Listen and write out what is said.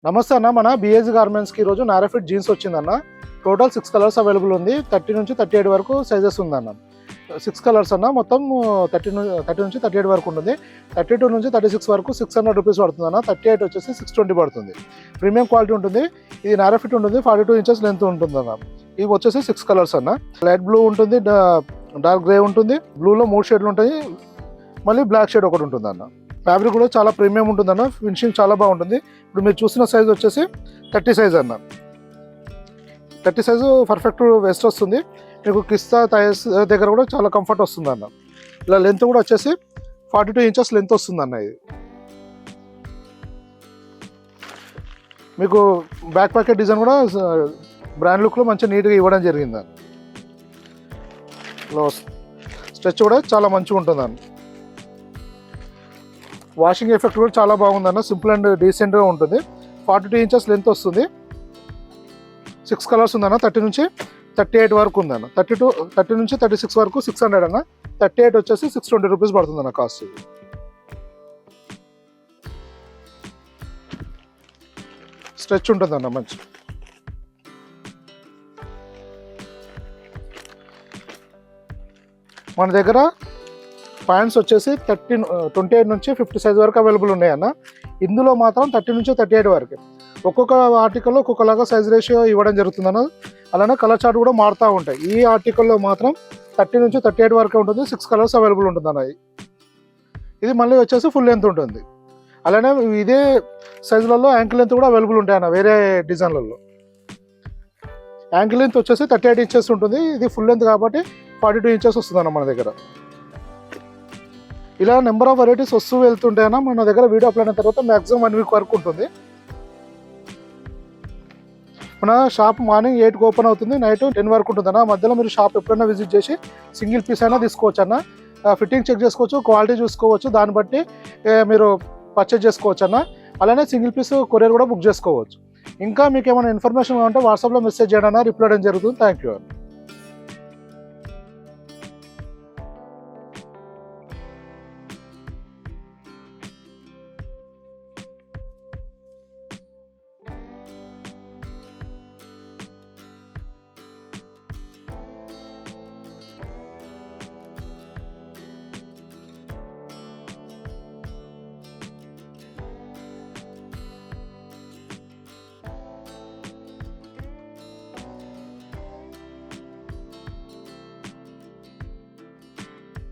నమస్తే అన్న, మన బిఏజీ గార్మెంట్స్కి ఈరోజు నారాఫిట్ జీన్స్ వచ్చిందన్న. టోటల్ 6 కలర్స్ అవైలబుల్ ఉంది. 30 నుంచి 38 వరకు సైజెస్ ఉందన్న. 6 కలర్స్ అన్న. మొత్తం 30 నుంచి 38 వరకు ఉంటుంది. 32 నుంచి 36 వరకు 600 రూపీస్ పడుతుంది అన్న. 38 వచ్చేసి 620 పడుతుంది. ప్రీమియం క్వాలిటీ ఉంటుంది. ఇది నారాఫిట్ ఉంటుంది. 42 ఇంచెస్ లెంత్ ఉంటుంది అన్న. ఇవి వచ్చేసి 6 కలర్స్ అన్న. లైట్ బ్లూ ఉంటుంది, డార్క్ గ్రే ఉంటుంది, బ్లూలో 3 షేడ్లు ఉంటాయి, మళ్ళీ బ్లాక్ షేడ్ ఒకటి ఉంటుంది అన్న. ఫ్యాబ్రిక్ కూడా చాలా ప్రీమియం ఉంటుందన్న. ఫినిషింగ్ చాలా బాగుంటుంది. ఇప్పుడు మీరు చూసిన సైజ్ వచ్చేసి 30 సైజ్ అన్న. 30 సైజు పర్ఫెక్ట్ వెస్ట్ వస్తుంది. మీకు కిస్తా థైస్ దగ్గర కూడా చాలా కంఫర్ట్ వస్తుంది అన్న. ఇలా లెంత్ కూడా వచ్చేసి 42 ఇంచెస్ లెంత్ వస్తుంది అన్న. ఇది మీకు బ్యాక్ ప్యాకెట్ డిజైన్ కూడా బ్రాండ్ లుక్లో మంచిగా నీట్గా ఇవ్వడం జరిగింది అన్న. స్ట్రెచ్ కూడా చాలా మంచిగా ఉంటుంది అన్న. వాషింగ్ ఎఫెక్ట్ కూడా చాలా బాగుందన్న. సింపుల్ అండ్ డీసెంట్గా ఉంటుంది. 42 ఇంచెస్ లెంత్ వస్తుంది. 6 కలర్స్ ఉందన్న. 30 నుంచి 38 వరకు ఉందన్న. 30 నుంచి 36 వరకు 600 అన్న. 38 వచ్చేసి 620 రూపీస్ పడుతుంది అన్న కాస్ట్. స్ట్రెచ్ ఉంటుందన్న మంచి. మన దగ్గర ప్యాంట్స్ వచ్చేసి 28 నుంచి 50 సైజ్ వరకు అవైలబుల్ ఉన్నాయన్న. ఇందులో మాత్రం 30 నుంచి 38 వరకు. ఒక్కొక్క ఆర్టికల్లో ఒక్కొక్కలాగా సైజ్ రేషియో ఇవ్వడం జరుగుతుందన్న. అలానే కలర్ చార్ట్ కూడా మారుతూ ఉంటాయి. ఈ ఆర్టికల్లో మాత్రం 30 నుంచి 38 వరకు ఉంటుంది. 6 కలర్స్ అవైలబుల్ ఉంటుందన్న. ఇది మళ్ళీ వచ్చేసి ఫుల్ లెంత్ ఉంటుంది. అలానే ఇదే సైజులలో యాంకిల్ లెంత్ కూడా అవైలబుల్ ఉంటాయన్న. వేరే డిజైన్లలో యాంకిల్ లెంత్ వచ్చేసి 38 ఇంచెస్ ఉంటుంది. ఇది ఫుల్ లెంత్ కాబట్టి 42 ఇంచెస్ వస్తుందన్న మన దగ్గర. ఇలా నెంబర్ ఆఫ్ వెరైటీస్ వస్తూ వెళ్తుంటాయన్నా. మన దగ్గర వీడియో అప్లోడ్ అయిన తర్వాత మ్యాక్సిమం 1 వీక్ వరకు ఉంటుంది. మన షాప్ మార్నింగ్ 8కి ఓపెన్ అవుతుంది, నైట్ 10 వరకు ఉంటుంది అన్న. మధ్యలో మీరు షాప్ ఎప్పుడైనా విజిట్ చేసి సింగిల్ పీస్ అయినా తీసుకోవచ్చు అన్న. ఫిట్టింగ్ చెక్ చేసుకోవచ్చు, క్వాలిటీ చూసుకోవచ్చు, దాన్ని బట్టి మీరు పర్చేజ్ చేసుకోవచ్చు అన్న. అలానే సింగిల్ పీస్ కొరియర్ కూడా బుక్ చేసుకోవచ్చు. ఇంకా మీకు ఏమైనా ఇన్ఫర్మేషన్ కావాలంటే వాట్సాప్లో మెసేజ్ చేయడం రిప్లై చేయడం జరుగుతుంది. థ్యాంక్ యూ అన్న.